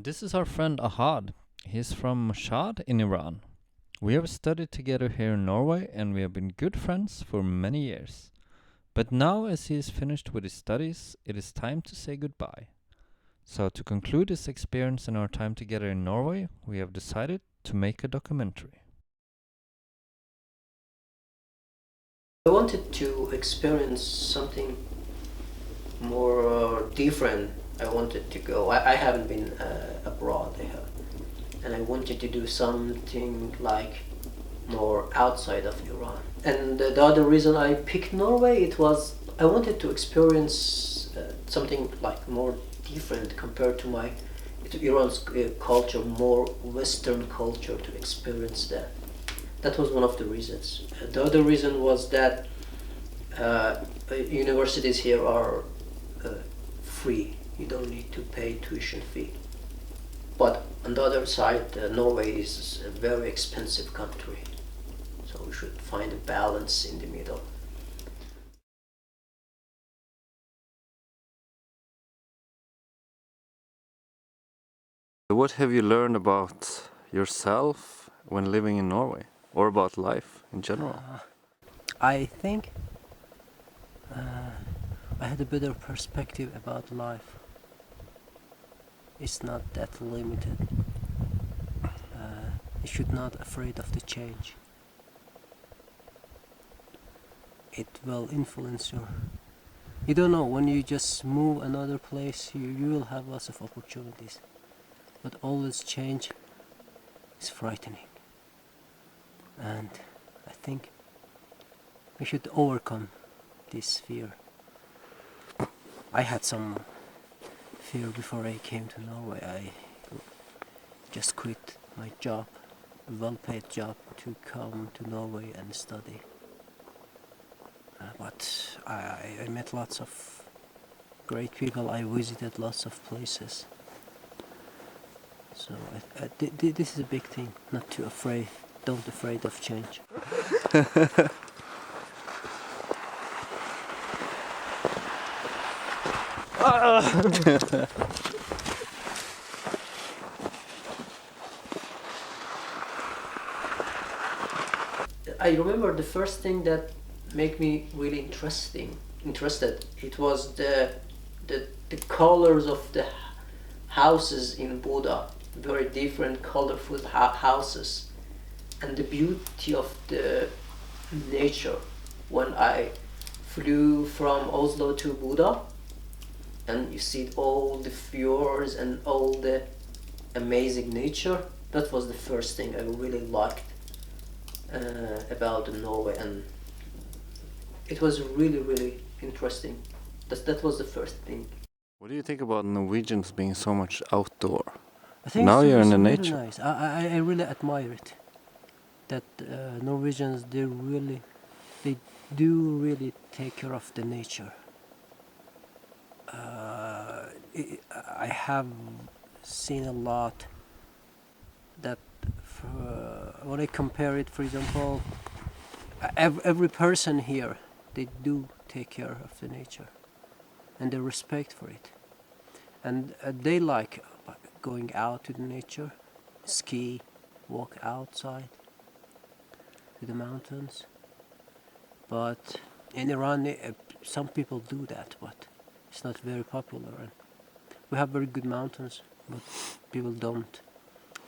This is our friend Ahad. He's from Mashhad in Iran. We have studied together here in Norway and we have been good friends for many years. But now, as he is finished with his studies, it is time to say goodbye. So, to conclude this experience and our time together in Norway, we have decided to make a documentary. I wanted to experience something more different. I wanted to go. I haven't been abroad, and I wanted to do something like more outside of Iran. And the other reason I picked Norway, it was I wanted to experience something like more different compared to my to Iran's culture, more Western culture, to experience that. That was one of the reasons. The other reason was that universities here are free. You don't need to pay tuition fee. But on the other side, Norway is a very expensive country. So we should find a balance in the middle. What have you learned about yourself when living in Norway, or about life in general? I think I had a better perspective about life. It's not that limited. You should not afraid of the change. It will influence your. You don't know, when you just move another place, you will have lots of opportunities. But always change is frightening. And I think we should overcome this fear. I had some fear before I came to Norway. I just quit my job, a well-paid job, to come to Norway and study. But I met lots of great people. I visited lots of places. So this is a big thing. Not too afraid. Don't afraid of change. I remember the first thing that made me really interested. It was the colors of the houses in Buda, very different, colorful houses, and the beauty of the nature. When I flew from Oslo to Buda, and you see all the fjords and all the amazing nature, that was the first thing I really liked about Norway, and it was really interesting. That was the first thing. What do you think about Norwegians being so much outdoor? I think Now you're in the really nature. nice. I really admire it. That Norwegians, they do really take care of the nature. I have seen a lot that when I compare it, for example, every person here, they do take care of the nature and the respect for it, and they like going out to the nature, ski, walk outside to the mountains. But in Iran, some people do that, but it's not very popular. And we have very good mountains, but people don't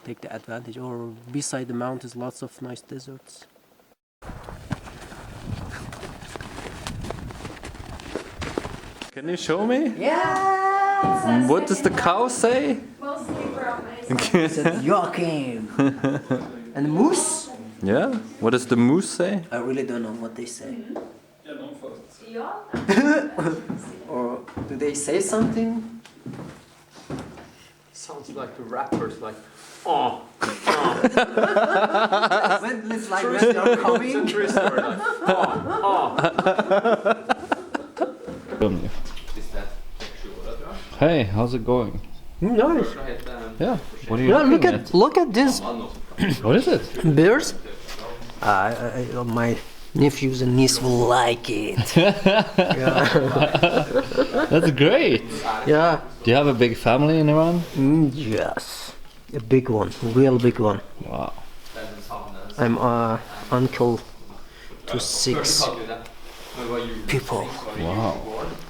take the advantage. Or beside the mountains, lots of nice deserts. Can you show me? Yeah. What does the cow say? Mostly brown. Said Joachim. And moose? Yeah. What does the moose say? I really don't know what they say. Ja. Or do they say something? Sounds like the rappers, like, oh, When it's like when they're coming. true story, like, oh. Hey, how's it going? Nice. Yeah. What are you Yeah, looking look at this What is it? bears. My nephews and niece will like it. Yeah. That's great. Yeah. Do you have a big family in Iran? Yes. A big one, real big one. Wow. I'm uncle to 6 people. Wow.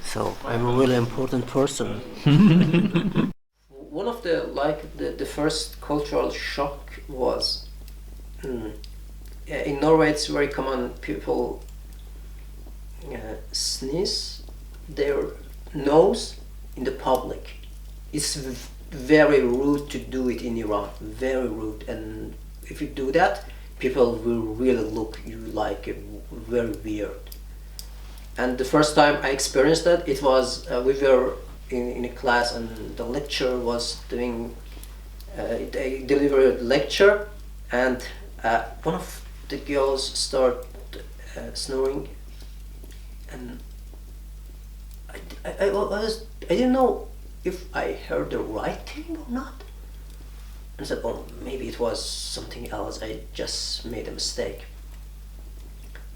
So I'm a really important person. One of the first cultural shock was in Norway it's very common people sneeze their nose in the public. It's very rude to do it in Iran, very rude, and if you do that people will really look you like very weird. And the first time I experienced that, it was we were in a class and the lecturer was doing they delivered a lecture, and one of the girls started snoring, and I didn't know if I heard the right thing or not, and said, oh, maybe it was something else, I just made a mistake.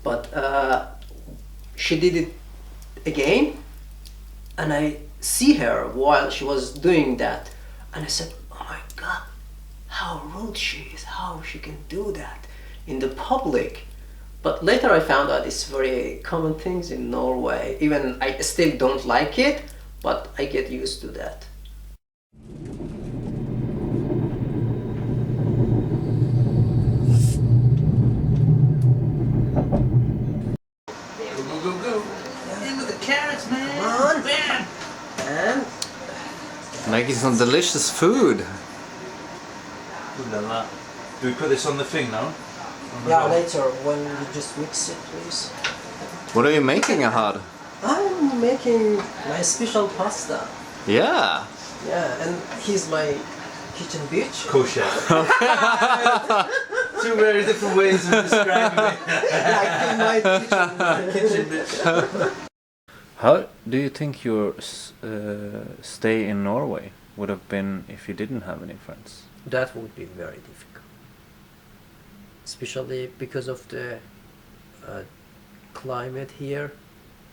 But she did it again, and I see her while she was doing that, and I said, oh my god, how rude she is, how she can do that in the public. But later I found out it's very common things in Norway. Even I still don't like it, but I get used to that. And Making some delicious food. Ooh la la. Do we put this on the thing now? On the yeah, roll? later when you just mix it, please. What are you making, Ahad? I'm making my special pasta. Yeah. Yeah, and he's my kitchen bitch. Kosher. Two very different ways of describing it. Like in my kitchen. Kitchen bitch. How do you think your stay in Norway would have been if you didn't have any friends? That would be very difficult, especially because of the climate here.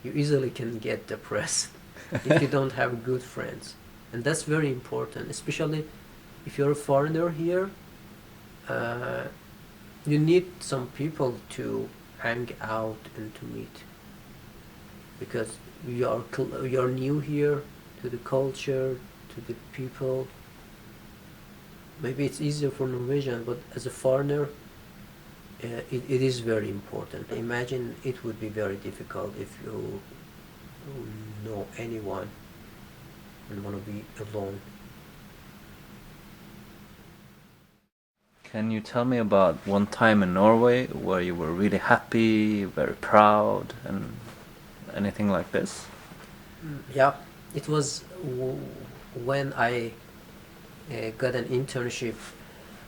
You easily can get depressed if you don't have good friends, and that's very important, especially if you're a foreigner here. You need some people to hang out and to meet, because you're new here to the culture, to the people. Maybe it's easier for Norwegian, but as a foreigner, it is very important. Imagine it would be very difficult if you don't know anyone and want to be alone. Can you tell me about one time in Norway where you were really happy, very proud, and anything like this? Yeah, it was when I got an internship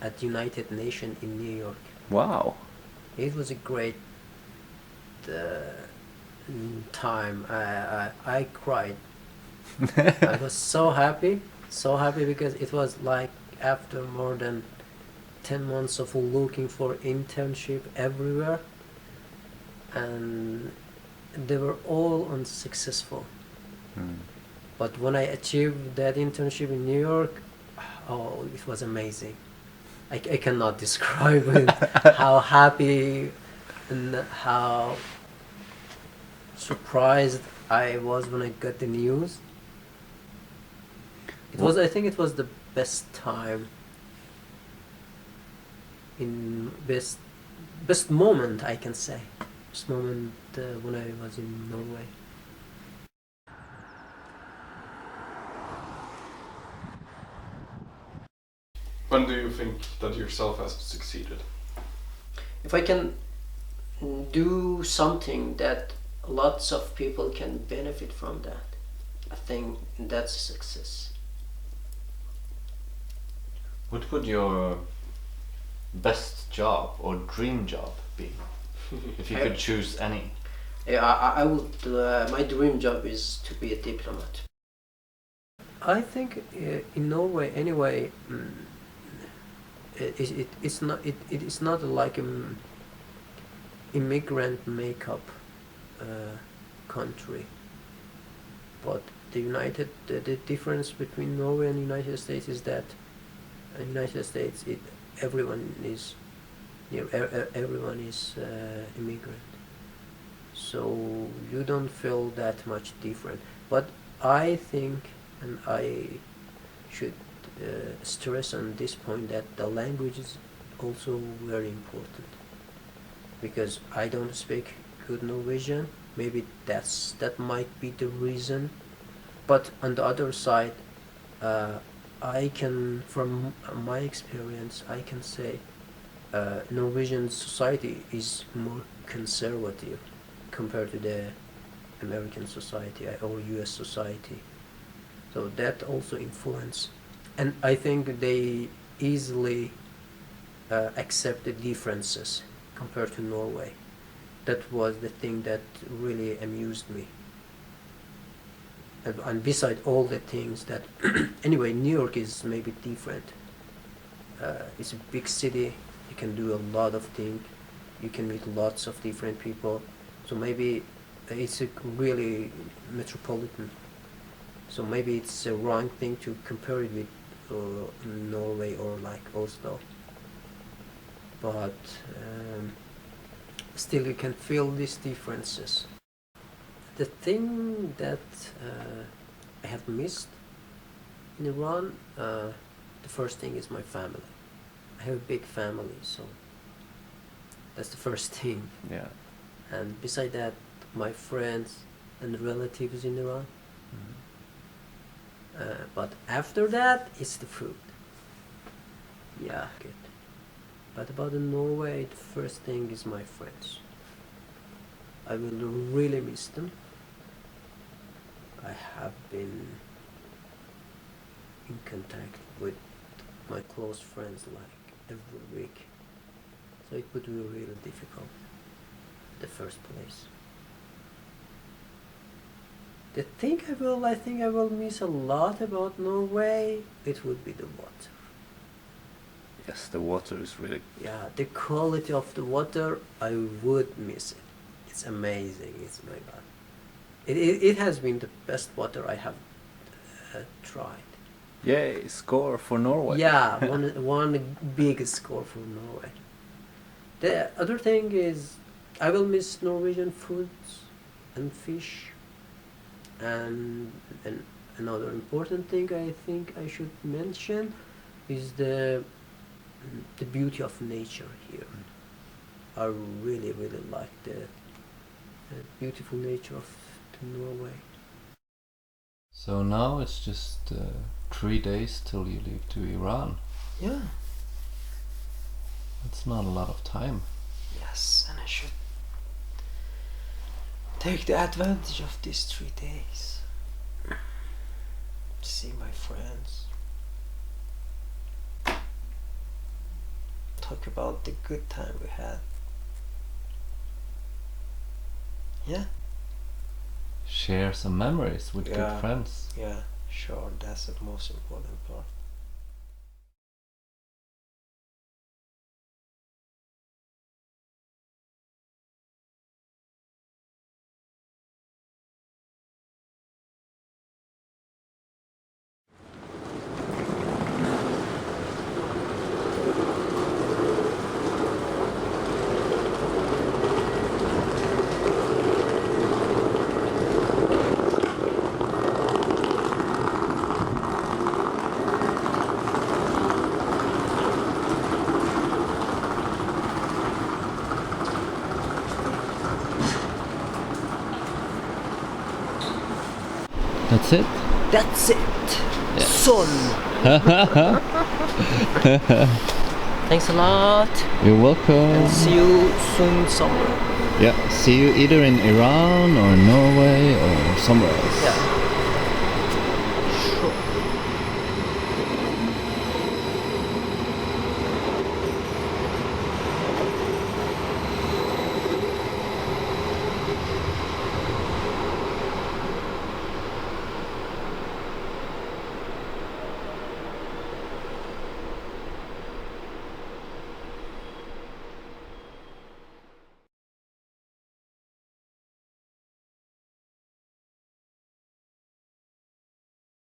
at United Nations in New York. Wow. It was a great time. I cried. I was so happy because it was like after more than 10 months of looking for internship everywhere, and they were all unsuccessful. But when I achieved that internship in New York, oh, it was amazing. I cannot describe it, how happy and how surprised I was when I got the news. I think it was the best time, in best moment, I can say. Best moment when I was in Norway. When do you think that yourself has succeeded? If I can do something that lots of people can benefit from that, I think that's a success. What would your best job or dream job be? If you could choose any. Yeah, I would. My dream job is to be a diplomat. I think in Norway, anyway, it is not like immigrant makeup country, but the difference between Norway and United States is that in United States everyone is immigrant, so you don't feel that much different. But I think, and I should stress on this point, that the language is also very important, because I don't speak good Norwegian. Maybe that might be the reason. But on the other side, I can, from my experience, I can say Norwegian society is more conservative compared to the American society or US society. So that also influence, and I think they easily accept the differences compared to Norway. That was the thing that really amused me. And beside all the things that, anyway, New York is maybe different. It's a big city. You can do a lot of things. You can meet lots of different people. So maybe it's a really metropolitan. So maybe it's a wrong thing to compare it with Norway or like Oslo. But still you can feel these differences. The thing that I have missed in Iran, the first thing is my family. I have a big family, so that's the first thing. Yeah. And beside that, my friends and relatives in Iran. But after that, it's the food. Yeah, good. But about Norway, the first thing is my friends. I will really miss them. I have been in contact with my close friends like every week. So it would be really difficult in the first place. The thing I think I will miss a lot about Norway, it would be the water. Yes, the water is really. Yeah, the quality of the water, I would miss it. It's amazing. It's my God. It has been the best water I have tried. Yay! Score for Norway. Yeah, one big score for Norway. The other thing is, I will miss Norwegian foods and fish. And another important thing I think I should mention is the beauty of nature here. I really like the beautiful nature of Norway. So now it's just 3 days till you leave to Iran. Yeah. That's not a lot of time. Yes, and I should take the advantage of these 3 days. See my friends. Talk about the good time we had. Yeah? Share some memories with good friends. Yeah, sure, that's the most important part. That's it. That's it! Yes. Son! Thanks a lot! You're welcome. And see you soon somewhere. Yeah, see you either in Iran or Norway or somewhere else. Yeah.